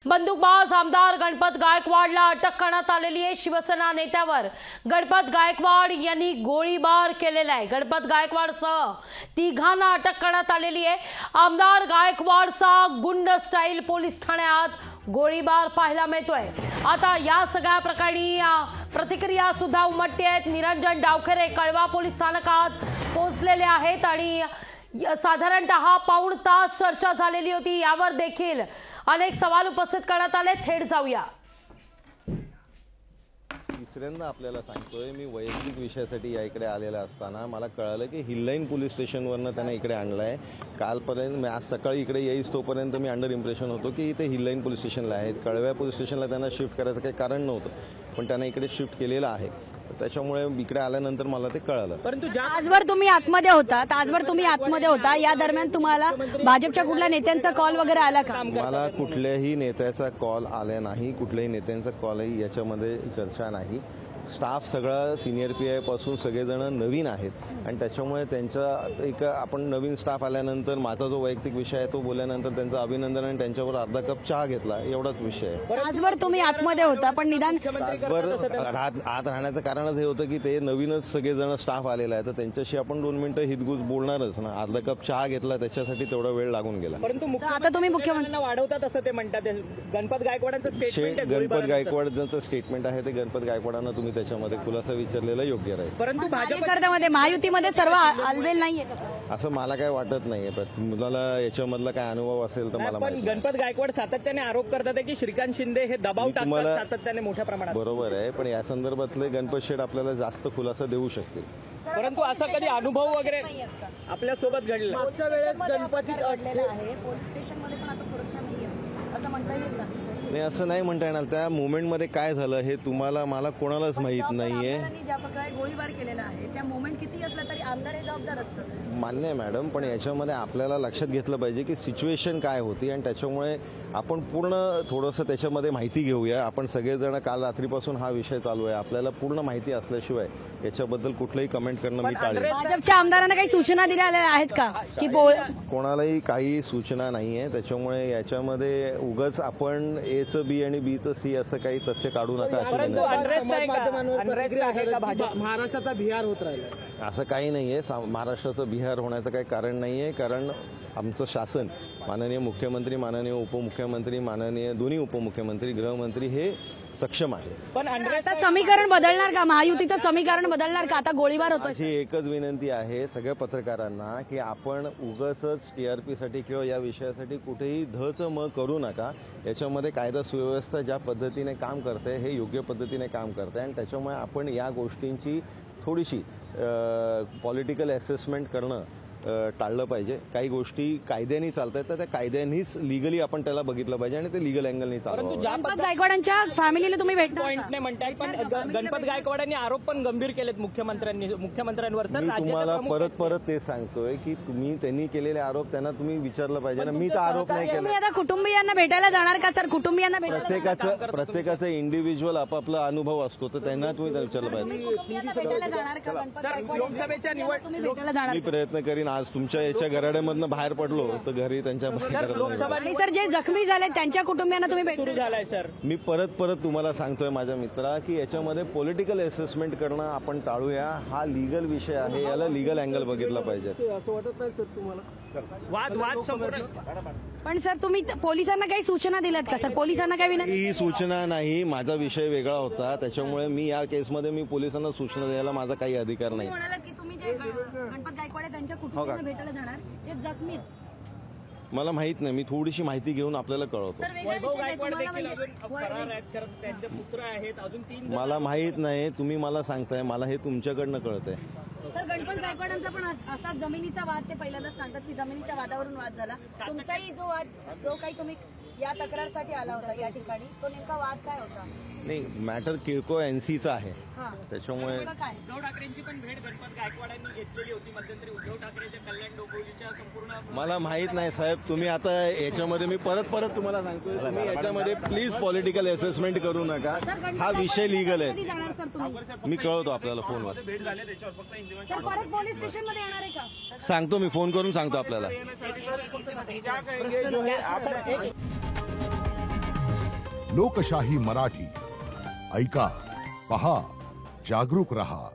बंदूकबाज आमदार गणपत गायकवाडला अटक करण्यात आलेली आहे। शिवसेना नेत्यावर गणपत गायकवाड यांनी गोळीबार केलेला आहे। गणपत गायकवाडसह तिघांना अटक करण्यात आलेली आहे। आमदार गायकवाडचा गुंड स्टाईल पोलीस ठाण्यात गोळीबार पाहायला मिळतोय। आता या सगळ्या प्रकरणी प्रतिक्रिया सुद्धा उमटते आहेत। निरंजन डावखरे कळवा पोलीस स्थानकात पोहोचलेले आहेत आणि साधारणतः पाऊण तास चर्चा झालेली होती। यावर देखील अनेक सवाल उपस्थित करण्यात आले। थेट जाऊया। तिसऱ्यांदा आपल्याला सांगतोय, मी वैयक्तिक विषयासाठी या इकडे आलेला असताना मला कळालं की हिललाईन पोलीस स्टेशनवरनं त्यांना इकडे आणलंय। कालपर्यंत मी आज सकाळी इकडे येईस तोपर्यंत मी अंडर इम्प्रेशन होतो की इथे हिललाईन पोलीस स्टेशनला आहेत। कळव्या पोलीस स्टेशनला त्यांना शिफ्ट करायचं काही कारण नव्हतं, पण त्यांना इकडे शिफ्ट केलेलं आहे। त्याच्यामुळे इकडे आल्यानंतर मला ते कळालं। परंतु आजवर तुम्ही आतमध्ये होता, या दरम्यान तुम्हाला भाजपच्या कुठल्या नेत्यांचा कॉल वगैरे आला का? मला कुठल्याही नेत्याचा कॉल आला नाही, कुठल्याही नेत्यांचा कॉलही याच्यामध्ये चर्चा नाही। स्टाफ सगळा सिनियर पीआय पासून सगळेजण नवीन आहेत आणि त्याच्यामुळे त्यांचा एक आपण नवीन स्टाफ आल्यानंतर माझा जो वैयक्तिक विषय आहे तो बोलल्यानंतर त्यांचं अभिनंदन आणि त्यांच्यावर अर्धा कप चहा घेतला, एवढाच विषय आहे। आजवर तुम्ही आतमध्ये होता, पण निदान आजवर आत राहण्याचं कारणच हे होतं की ते नवीनच सगळेजण स्टाफ आलेला आहे, तर त्यांच्याशी आपण 2 मिनिटं हितगुज बोलणारच ना। अर्धा कप चहा घेतला, त्याच्यासाठी तेवढा वेळ लागून गेला। परंतु आता तुम्ही मुख्यमंत्र्यांना वाढवतात असं ते म्हणतात। गणपत गायकवाडांचं स्टेटमेंट गणपत गायकवाडांचं स्टेटमेंट आहे ते गणपत गायकवाडांना तुम्ही त्याच्यामध्ये खुलासा विचारलेला योग्य राहील। परंतु भाजपमध्ये महायुतीमध्ये सर्व आलबेल नाहीये असं मला काय वाटत नाहीये। मुलाला याच्यामधला काय अनुभव असेल तर मला माहिती। गणपत गायकवाड सातत्याने आरोप करतात की श्रीकांत शिंदे हे दबाव टाकतात सातत्याने मोठ्या प्रमाणात। बरोबर आहे, पण या संदर्भातले गणपत शेठ आपल्याला जास्त खुलासा देऊ शकतील। परंतु असा कधी अनुभव वगैरे आपल्या सोबत घडला? मागच्या वेळेस गणपतीत अडलेला आहे, पोलीस स्टेशनमध्ये पण आता सुरक्षा नाहीये असं म्हणता येईल का? नाही, असं नाही म्हणता येणार। त्या मोमेंटमध्ये काय झालं हे तुम्हाला मला कोणालाच माहित नाहीये। ज्या प्रकारे गोळीबार केलेला आहे त्या मोमेंट किती असला तरी आमदार हे जबाबदार असतं। मान्य आहे मॅडम, पण याच्यामध्ये आपल्याला लक्षात घेतलं पाहिजे की सिच्युएशन काय होती आणि त्याच्यामुळे आपण पूर्ण थोडंसं त्याच्यामध्ये माहिती घेऊया। आपण सगळेजण काल रात्रीपासून हा विषय चालू आहे, आपल्याला पूर्ण माहिती असल्याशिवाय याच्याबद्दल कुठलंही कमेंट करणं मी टाळेल। भाजपच्या आमदारांना काही सूचना दिल्या आहेत का की कोणालाही काही सूचना नाहीये, त्याच्यामुळे याच्यामध्ये उगाच आपण एचं बी आणि बीचं सी असं काही तथ्य काढू नका अशी महाराष्ट्राचा बिहार होत राहिला असं काही नाहीये। महाराष्ट्राचं बिहार होण्याचं काही कारण नाहीये, कारण आमचं शासन माननीय मुख्यमंत्री, माननीय उपमुख्यमंत्री, माननीय दोन्ही उपमुख्यमंत्री, गृहमंत्री हे सक्षम आहे। पण आता समीकरण बदलणार का? महायुतीचं समीकरण बदलणार का? आता गोळीबार होतो। माझी एकच विनंती आहे सगळ्या पत्रकारांना की आपण उगाचच टीआरपीसाठी किंवा या विषयासाठी कुठेही धच म करू नका। याच्यामध्ये कायदा सुव्यवस्था ज्या पद्धतीने काम करते हे योग्य पद्धतीने काम करते आणि त्याच्यामुळे आपण या गोष्टींची थोडीशी पॉलिटिकल असेसमेंट करणं टाळलं पाहिजे। काही गोष्टी कायद्याने चालतात तर त्या कायद्यानेच लिगली आपण त्याला बघितलं पाहिजे आणि ते लिगल अँगलने चालवं। गणपत गायकवाडांच्या फॅमिलीला तुम्ही पॉईंट नाही म्हणताय, पण गणपत गायकवाडांनी आरोप पण गंभीर केलेत मुख्यमंत्र्यांवर। सर, मी तुम्हाला परत ते सांगतोय की त्यांनी केलेले आरोप त्यांना तुम्ही विचारलं पाहिजे ना। मी तर आरोप नाही केला। आता कुटुंबियांना भेटायला जाणार का? सर, कुटुंबियांना प्रत्येकाचा इंडिव्हिज्युअल आपापला अनुभव असतो, तर त्यांना तुम्ही विचारलं पाहिजे। लोकसभेच्या मी प्रयत्न करीन आज तुमच्या याच्या गराड्यामधनं बाहेर पडलो तर घरी त्यांच्या आणि सर जे जखमी झाले त्यांच्या कुटुंबियांना तुम्ही सुरू झालाय सर। मी परत तुम्हाला सांगतोय माझ्या मित्रा की याच्यामध्ये पॉलिटिकल असेसमेंट करणं आपण टाळूया। हा लीगल विषय आहे, याला लीगल अँगल बघितला पाहिजे। असं वाटत नाही सर तुम्हाला? वाद संपूर्ण। पण सर तुम्ही पोलिसांना काही सूचना दिल्यात का? सर, पोलिसांना काही ही सूचना नाही, माझा विषय वेगळा होता, त्याच्यामुळे मी या केसमध्ये मी पोलिसांना सूचना द्यायला माझा काही अधिकार नाही। गणपत गायकवाड त्यांच्या कुटुंबियांना भेटायला जाणार, ते जखमीत? मला माहित नाही, मी थोडीशी माहिती घेऊन आपल्याला कळवतो। मला माहित नाही, तुम्ही मला सांगताय, मला हे तुमच्याकडनं कळतंय। सर, गणपत गायकवाडांचा पण असा जमिनीचा वाद ते पहिल्यांदाच सांगतात की जमिनीच्या वादावरून वाद झाला। तुमचाही जो काही तुम्ही या तक्रारसाठी आला होता या ठिकाणी, तो नेमका वाद काय होता? नाही, मॅटर किरकोळ एनसीचा आहे, त्याच्यामुळे उद्धव ठाकरेंची पण भेट गणपत गायकवाडांनी घेतलेली होती मध्यंतरी। उद्धव ठाकरेच्या कल्याण डोंबिवलीच्या संपूर्ण मला माहित नाही साहेब। तुम्ही आता याच्यामध्ये मी परत तुम्हाला सांगतोय, तुम्ही याच्यामध्ये प्लीज पॉलिटिकल असेसमेंट करू नका। हा विषय लीगल आहे, मी कळवतो आपल्याला फोनवर। भेट झाली त्याच्यावर फक्त परत पोलीस स्टेशनमध्ये येणार आहे का? सांगतो, मी फोन करून सांगतो आपल्याला। लोकशाही मराठी ऐका, पहा, जागरूक रहा.